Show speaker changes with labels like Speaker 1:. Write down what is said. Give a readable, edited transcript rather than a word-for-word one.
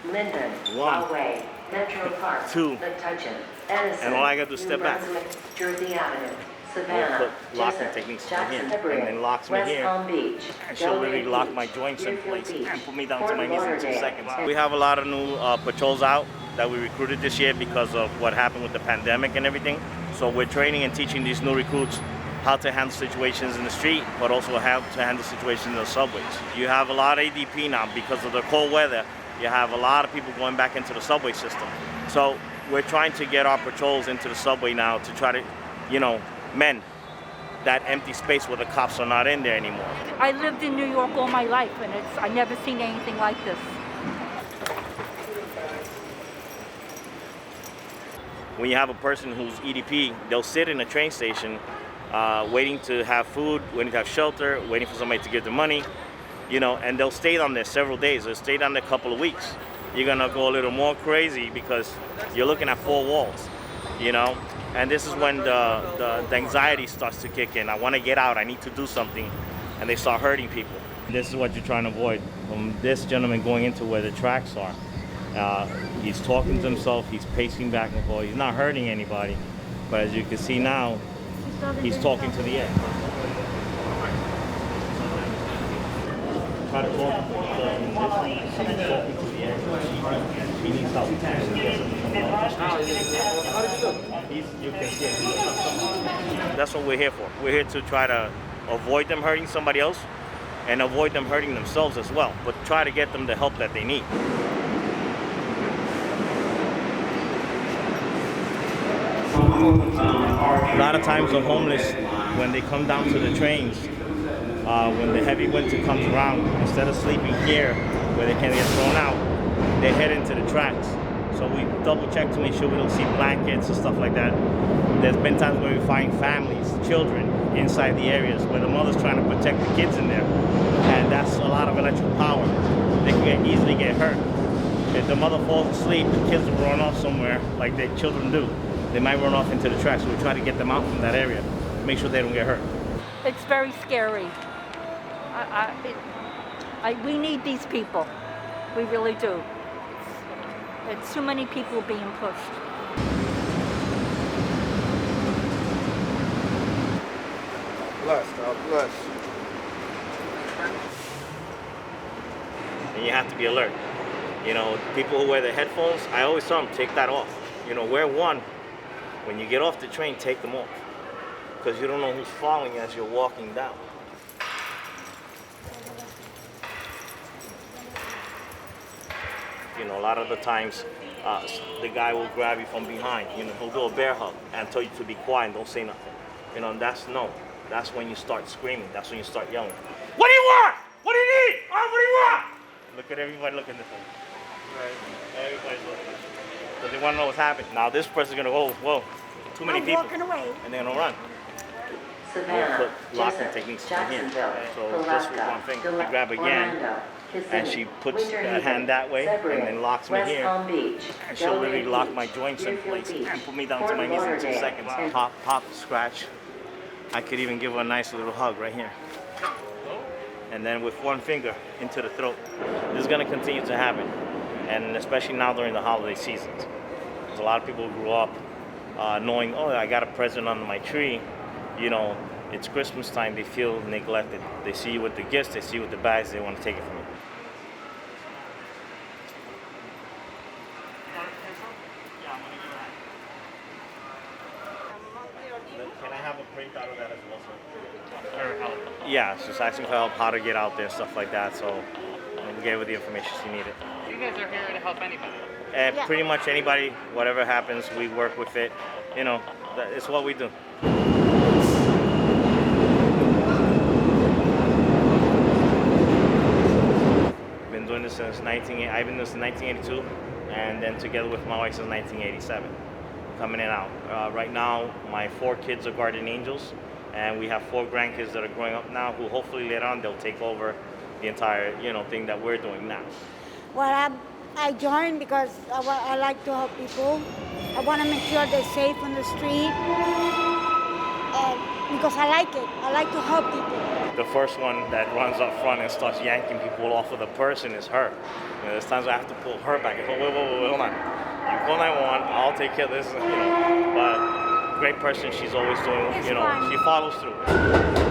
Speaker 1: Linden,
Speaker 2: One,
Speaker 1: Poway, Metro Park,
Speaker 2: two,
Speaker 1: Metuchen, Edison,
Speaker 2: and all I gotta do is step back.
Speaker 1: Jersey Avenue,
Speaker 2: We'll
Speaker 1: Savannah,
Speaker 2: put locking
Speaker 1: Jessup,
Speaker 2: techniques from
Speaker 1: Jackson,
Speaker 2: here, and then locks me
Speaker 1: West
Speaker 2: here.
Speaker 1: Palm Beach,
Speaker 2: And she'll literally
Speaker 1: Delray
Speaker 2: lock
Speaker 1: Beach,
Speaker 2: my joints in
Speaker 1: Deerfield
Speaker 2: place
Speaker 1: Beach,
Speaker 2: and put me down to
Speaker 1: Fort
Speaker 2: my knees in 2
Speaker 1: Lauderdale.
Speaker 2: seconds. We have a lot of new patrols out that we recruited this year because of what happened with the pandemic and everything. So we're training and teaching these new recruits how to handle situations in the street, but also how to handle situations in the subways. You have a lot of ADP now because of the cold weather. You have a lot of people going back into the subway system. So we're trying to get our patrols into the subway now to try to, mend that empty space where the cops are not in there anymore.
Speaker 3: I lived in New York all my life, and I never seen anything like this.
Speaker 2: When you have a person who's EDP, they'll sit in a train station waiting to have food, waiting to have shelter, waiting for somebody to give them money, and they'll stay down there several days. They'll stay down there a couple of weeks. You're gonna go a little more crazy because you're looking at 4 walls, and this is when the anxiety starts to kick in. I wanna get out, I need to do something, and they start hurting people. This is what you're trying to avoid from this gentleman going into where the tracks are. He's talking to himself, he's pacing back and forth, he's not hurting anybody, but as you can see now, he's talking to the air. Try to talk to the air. He needs help. You can see it. That's what we're here for. We're here to try to avoid them hurting somebody else and avoid them hurting themselves as well, but try to get them the help that they need. A lot of times the homeless, when they come down to the trains, when the heavy winter comes around, instead of sleeping here where they can get thrown out, they head into the tracks. So we double check to make sure we don't see blankets and stuff like that. There's been times where we find families, children inside the areas where the mother's trying to protect the kids in there. And that's a lot of electrical power. They can easily get hurt. If the mother falls asleep, the kids will run off somewhere like their children do. They might run off into the tracks, so we try to get them out from that area, make sure they don't get hurt.
Speaker 3: It's very scary. We need these people. We really do. It's too many people being pushed.
Speaker 4: Bless, God bless.
Speaker 2: And you have to be alert. People who wear the headphones, I always tell them, take that off. Wear one. When you get off the train, take them off. Because you don't know who's following you as you're walking down. A lot of the times, the guy will grab you from behind. He'll do a bear hug and tell you to be quiet and don't say nothing. That's when you start screaming. That's when you start yelling. What do you want? What do you need? Oh, what do you want? Look at everybody looking this way. Right. Everybody's looking this way. Because they want to know what's happening. Now this person's going to go, whoa, too many people.
Speaker 3: Walking away.
Speaker 2: And they're going to run.
Speaker 1: Savannah,
Speaker 2: We'll put locking
Speaker 1: Jessup,
Speaker 2: techniques from here.
Speaker 1: Jacksonville,
Speaker 2: So this with one thing, you grab again, and she puts that hand that way, and then locks me here. And she'll literally lock my joints in place and put me down to my knees in 2 seconds. Pop, pop, scratch. I could even give her a nice little hug right here. And then with one finger into the throat. This is going to continue to happen, and especially now during the holiday seasons. There's a lot of people who grew up knowing, oh, I got a present under my tree. It's Christmas time, they feel neglected. They see you with the gifts, they see you with the bags, they want to take it from you. Can I have a printout of that as well, sir? Yeah, it's just asking for help, how to get out there, stuff like that, so we gave her the information she needed.
Speaker 5: You guys are here to help anybody?
Speaker 2: Pretty much anybody, whatever happens, we work with it. It's what we do. Been doing this since I've been doing this since 1982, and then together with my wife since 1987, coming in and out. Right now, my 4 kids are guardian angels, and we have 4 grandkids that are growing up now, who hopefully later on they'll take over the entire, thing that we're doing now.
Speaker 6: Well, I joined because I like to help people. I want to make sure they're safe on the street, and because I like it. I like to help people.
Speaker 2: the first one that runs up front and starts yanking people off of the person is her. You know, there's times I have to pull her back and go, wait, hold on. You call 911, I'll take care of this, you know. But great person, she's always doing,
Speaker 6: It's
Speaker 2: you know,
Speaker 6: fine.
Speaker 2: she follows through.